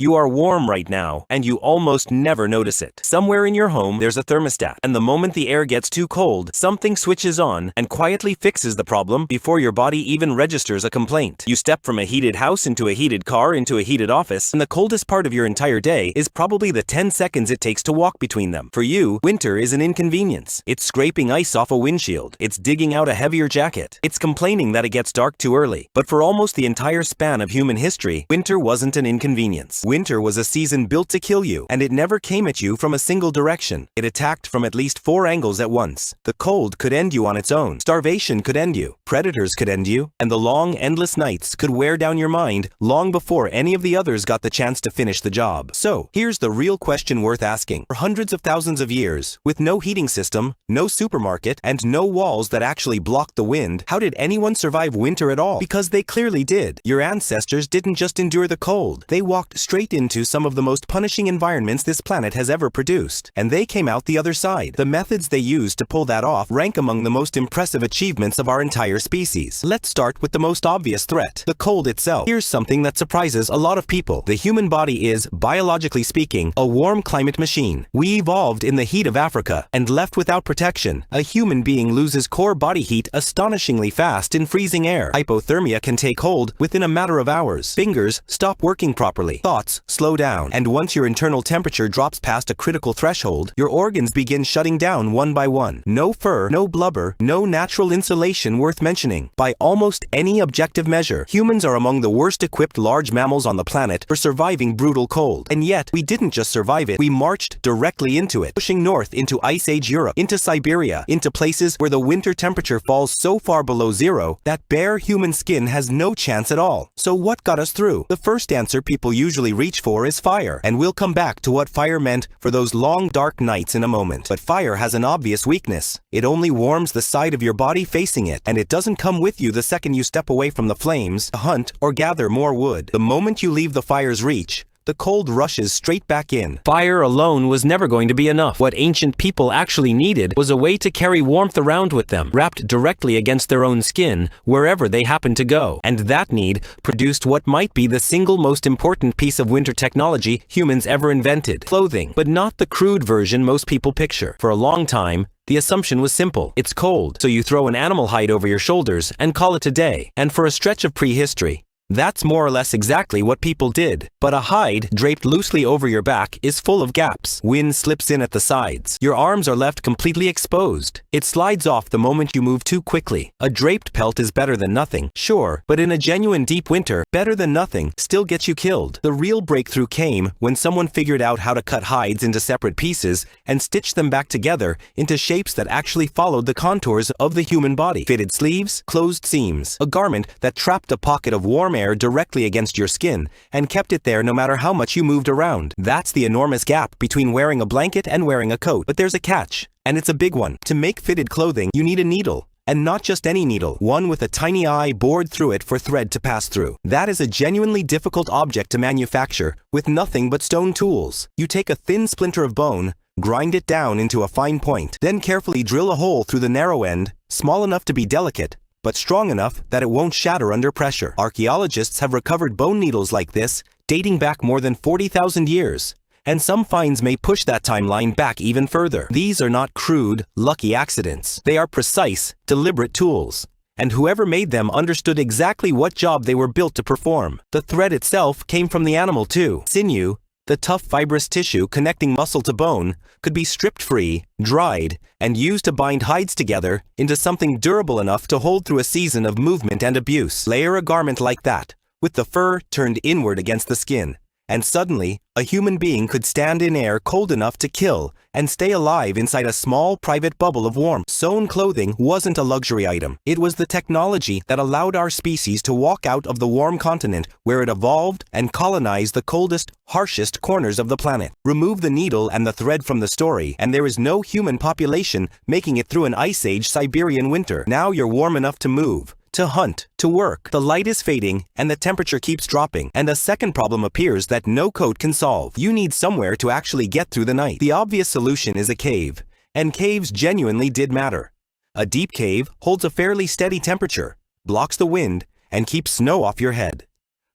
You are warm right now, and you almost never notice it. Somewhere in your home, there's a thermostat, and the moment the air gets too cold, something switches on and quietly fixes the problem before your body even registers a complaint. You step from a heated house into a heated car into a heated office, and the coldest part of your entire day is probably the 10 seconds it takes to walk between them. For you, winter is an inconvenience. It's scraping ice off a windshield. It's digging out a heavier jacket. It's complaining that it gets dark too early. But for almost the entire span of human history, winter wasn't an inconvenience. Winter was a season built to kill you, and it never came at you from a single direction. It attacked from at least 4 angles at once. The cold could end you on its own. Starvation could end you. Predators could end you. And the long, endless nights could wear down your mind long before any of the others got the chance to finish the job. So, here's the real question worth asking. For hundreds of thousands of years, with no heating system, no supermarket, and no walls that actually blocked the wind, how did anyone survive winter at all? Because they clearly did. Your ancestors didn't just endure the cold. They walked straight into some of the most punishing environments this planet has ever produced. And they came out the other side. The methods they used to pull that off rank among the most impressive achievements of our entire species. Let's start with the most obvious threat, the cold itself. Here's something that surprises a lot of people. The human body is, biologically speaking, a warm climate machine. We evolved in the heat of Africa, and left without protection. A human being loses core body heat astonishingly fast in freezing air. Hypothermia can take hold within a matter of hours. Fingers stop working properly. Thoughts slow down. And once your internal temperature drops past a critical threshold, your organs begin shutting down one by one. No fur, no blubber, no natural insulation worth mentioning. By almost any objective measure, humans are among the worst equipped large mammals on the planet for surviving brutal cold. And yet, we didn't just survive it, we marched directly into it, pushing north into Ice Age Europe, into Siberia, into places where the winter temperature falls so far below zero that bare human skin has no chance at all. So what got us through? The first answer people usually reach for is fire, and we'll come back to what fire meant for those long dark nights in a moment. But fire has an obvious weakness. It only warms the side of your body facing it, and it doesn't come with you the second you step away from the flames to hunt or gather more wood. The moment you leave the fire's reach, the cold rushes straight back in. Fire alone was never going to be enough. What ancient people actually needed was a way to carry warmth around with them, wrapped directly against their own skin, wherever they happened to go. And that need produced what might be the single most important piece of winter technology humans ever invented: clothing. But not the crude version most people picture. For a long time, the assumption was simple. It's cold, so you throw an animal hide over your shoulders and call it a day. And for a stretch of prehistory, that's more or less exactly what people did. But a hide draped loosely over your back is full of gaps. Wind slips in at the sides. Your arms are left completely exposed. It slides off the moment you move too quickly. A draped pelt is better than nothing, sure, but in a genuine deep winter, better than nothing still gets you killed. The real breakthrough came when someone figured out how to cut hides into separate pieces and stitch them back together into shapes that actually followed the contours of the human body. Fitted sleeves, closed seams, a garment that trapped a pocket of warm air directly against your skin and kept it there no matter how much you moved around. That's the enormous gap between wearing a blanket and wearing a coat. But there's a catch, and it's a big one. To make fitted clothing, you need a needle. And not just any needle, one with a tiny eye bored through it for thread to pass through. That is a genuinely difficult object to manufacture with nothing but stone tools. You take a thin splinter of bone, grind it down into a fine point, then carefully drill a hole through the narrow end, small enough to be delicate, but strong enough that it won't shatter under pressure. Archaeologists have recovered bone needles like this, dating back more than 40,000 years. And some finds may push that timeline back even further. These are not crude, lucky accidents. They are precise, deliberate tools. And whoever made them understood exactly what job they were built to perform. The thread itself came from the animal too. Sinew, the tough fibrous tissue connecting muscle to bone, could be stripped free, dried, and used to bind hides together into something durable enough to hold through a season of movement and abuse. Layer a garment like that, with the fur turned inward against the skin, and suddenly, a human being could stand in air cold enough to kill and stay alive inside a small private bubble of warmth. Sewn clothing wasn't a luxury item. It was the technology that allowed our species to walk out of the warm continent where it evolved and colonize the coldest, harshest corners of the planet. Remove the needle and the thread from the story, and there is no human population making it through an Ice Age Siberian winter. Now you're warm enough to move, to hunt, to work. The light is fading and the temperature keeps dropping, and a second problem appears that no coat can solve. You need somewhere to actually get through the night. The obvious solution is a cave, and caves genuinely did matter. A deep cave holds a fairly steady temperature, blocks the wind, and keeps snow off your head.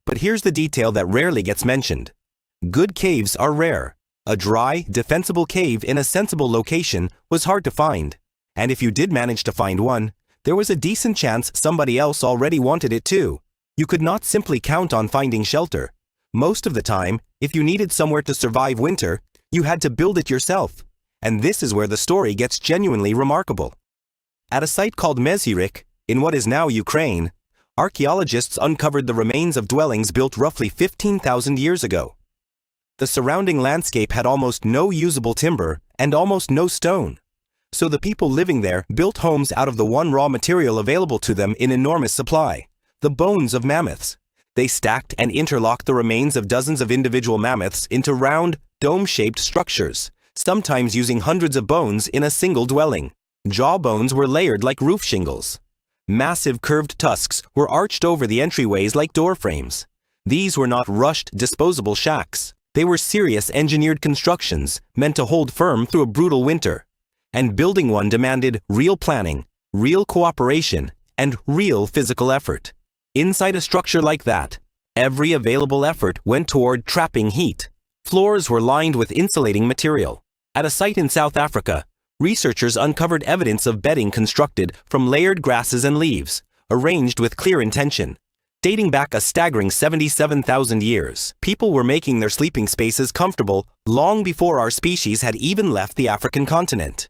But here's the detail that rarely gets mentioned. Good caves are rare. A dry, defensible cave in a sensible location was hard to find. And if you did manage to find one, there was a decent chance somebody else already wanted it too. You could not simply count on finding shelter. Most of the time, if you needed somewhere to survive winter, you had to build it yourself. And this is where the story gets genuinely remarkable. At a site called Mezhyryk, in what is now Ukraine, archaeologists uncovered the remains of dwellings built roughly 15,000 years ago. The surrounding landscape had almost no usable timber and almost no stone. So the people living there built homes out of the one raw material available to them in enormous supply, the bones of mammoths. They stacked and interlocked the remains of dozens of individual mammoths into round, dome-shaped structures, sometimes using hundreds of bones in a single dwelling. Jaw bones were layered like roof shingles. Massive curved tusks were arched over the entryways like door frames. These were not rushed, disposable shacks. They were serious engineered constructions meant to hold firm through a brutal winter. And building one demanded real planning, real cooperation, and real physical effort. Inside a structure like that, every available effort went toward trapping heat. Floors were lined with insulating material. At a site in South Africa, researchers uncovered evidence of bedding constructed from layered grasses and leaves, arranged with clear intention. Dating back a staggering 77,000 years, people were making their sleeping spaces comfortable long before our species had even left the African continent.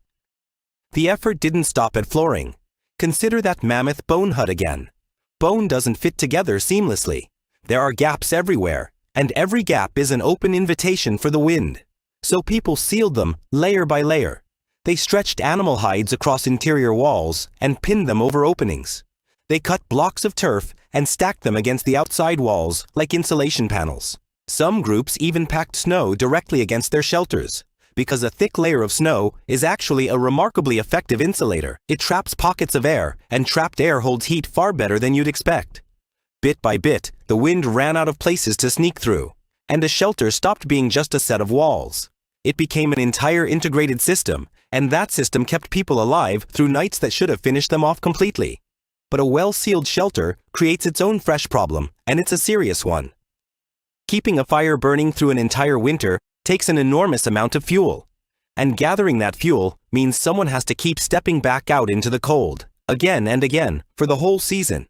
The effort didn't stop at flooring. Consider that mammoth-bone hut again. Bone doesn't fit together seamlessly. There are gaps everywhere, and every gap is an open invitation for the wind. So people sealed them layer by layer. They stretched animal hides across interior walls and pinned them over openings. They cut blocks of turf and stacked them against the outside walls like insulation panels. Some groups even packed snow directly against their shelters, because a thick layer of snow is actually a remarkably effective insulator. It traps pockets of air, and trapped air holds heat far better than you'd expect. Bit by bit, the wind ran out of places to sneak through, and a shelter stopped being just a set of walls. It became an entire integrated system, and that system kept people alive through nights that should have finished them off completely. But a well-sealed shelter creates its own fresh problem, and it's a serious one. Keeping a fire burning through an entire winter takes an enormous amount of fuel. And gathering that fuel means someone has to keep stepping back out into the cold, again and again, for the whole season.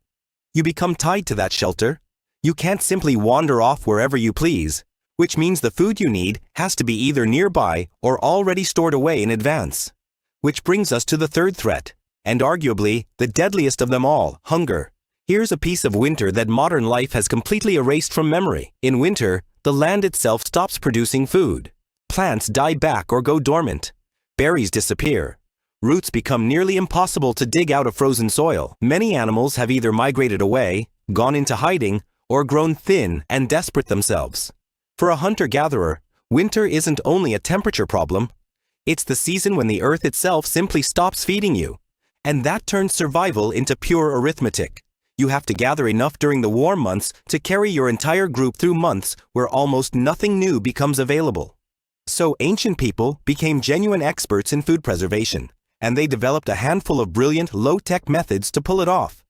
You become tied to that shelter. You can't simply wander off wherever you please, which means the food you need has to be either nearby or already stored away in advance. Which brings us to the third threat, and arguably the deadliest of them all, hunger. Here's a piece of winter that modern life has completely erased from memory. In winter, the land itself stops producing food. Plants die back or go dormant. Berries disappear. Roots become nearly impossible to dig out of frozen soil. Many animals have either migrated away, gone into hiding, or grown thin and desperate themselves. For a hunter-gatherer, winter isn't only a temperature problem. It's the season when the earth itself simply stops feeding you. And that turns survival into pure arithmetic. You have to gather enough during the warm months to carry your entire group through months where almost nothing new becomes available. So ancient people became genuine experts in food preservation, and they developed a handful of brilliant, low-tech methods to pull it off.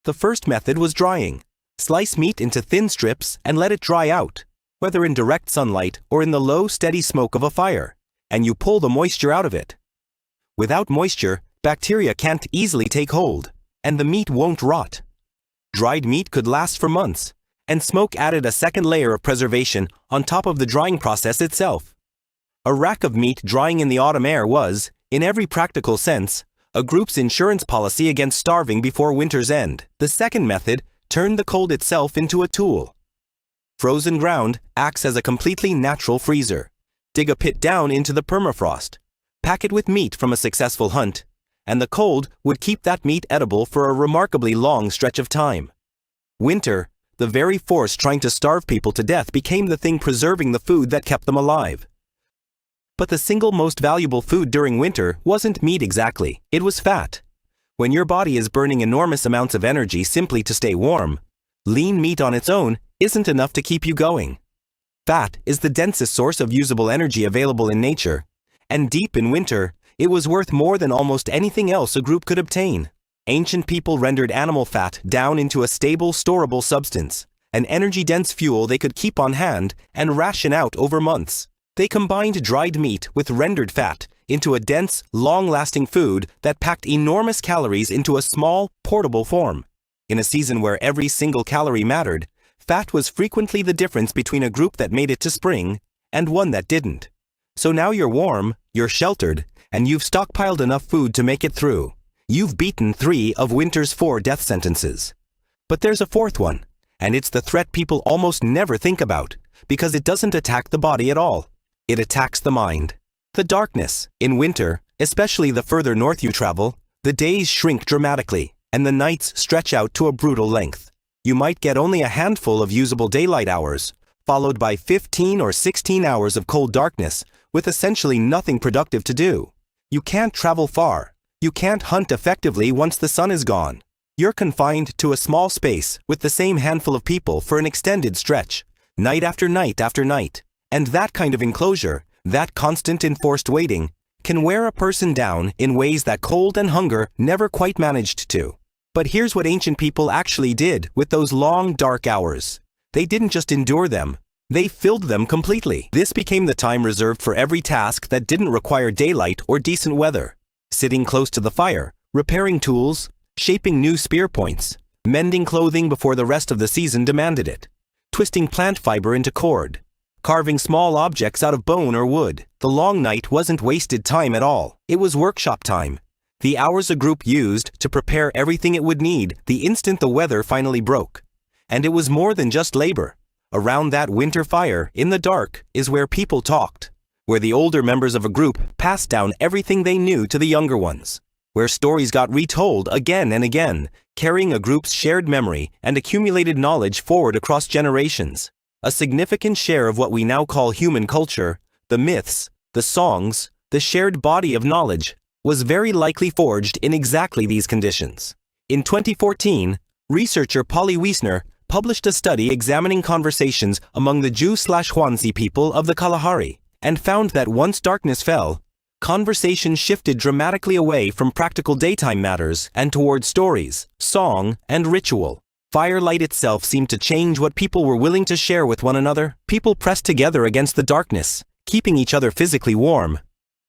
The first method was drying. Slice meat into thin strips and let it dry out, whether in direct sunlight or in the low, steady smoke of a fire, and you pull the moisture out of it. Without moisture, bacteria can't easily take hold, and the meat won't rot. Dried meat could last for months, and smoke added a second layer of preservation on top of the drying process itself. A rack of meat drying in the autumn air was, in every practical sense, a group's insurance policy against starving before winter's end. The second method turned the cold itself into a tool. Frozen ground acts as a completely natural freezer. Dig a pit down into the permafrost. Pack it with meat from a successful hunt, and the cold would keep that meat edible for a remarkably long stretch of time. Winter, the very force trying to starve people to death, became the thing preserving the food that kept them alive. But the single most valuable food during winter wasn't meat exactly, it was fat. When your body is burning enormous amounts of energy simply to stay warm, lean meat on its own isn't enough to keep you going. Fat is the densest source of usable energy available in nature, and deep in winter, it was worth more than almost anything else a group could obtain. Ancient people rendered animal fat down into a stable, storable substance, an energy-dense fuel they could keep on hand and ration out over months. They combined dried meat with rendered fat into a dense, long-lasting food that packed enormous calories into a small, portable form. In a season where every single calorie mattered, fat was frequently the difference between a group that made it to spring and one that didn't. So now you're warm, you're sheltered, and you've stockpiled enough food to make it through. You've beaten 3 of winter's 4 death sentences. But there's a fourth one, and it's the threat people almost never think about, because it doesn't attack the body at all. It attacks the mind. The darkness. In winter, especially the further north you travel, the days shrink dramatically, and the nights stretch out to a brutal length. You might get only a handful of usable daylight hours, followed by 15 or 16 hours of cold darkness, with essentially nothing productive to do. You can't travel far. You can't hunt effectively once the sun is gone. You're confined to a small space with the same handful of people for an extended stretch, night after night after night. And that kind of enclosure, that constant enforced waiting, can wear a person down in ways that cold and hunger never quite managed to. But here's what ancient people actually did with those long, dark hours. They didn't just endure them, they filled them completely. This became the time reserved for every task that didn't require daylight or decent weather. Sitting close to the fire, repairing tools, shaping new spear points, mending clothing before the rest of the season demanded it, twisting plant fiber into cord, carving small objects out of bone or wood. The long night wasn't wasted time at all. It was workshop time. The hours a group used to prepare everything it would need the instant the weather finally broke. And it was more than just labor. Around that winter fire, in the dark, is where people talked, where the older members of a group passed down everything they knew to the younger ones, where stories got retold again and again, carrying a group's shared memory and accumulated knowledge forward across generations. A significant share of what we now call human culture, the myths, the songs, the shared body of knowledge, was very likely forged in exactly these conditions. In 2014, researcher Polly Wiesner published a study examining conversations among the Jew/Huanzi people of the Kalahari, and found that once darkness fell, conversation shifted dramatically away from practical daytime matters and toward stories, song, and ritual. Firelight itself seemed to change what people were willing to share with one another. People pressed together against the darkness, keeping each other physically warm,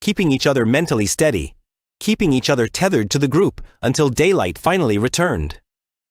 keeping each other mentally steady, keeping each other tethered to the group until daylight finally returned.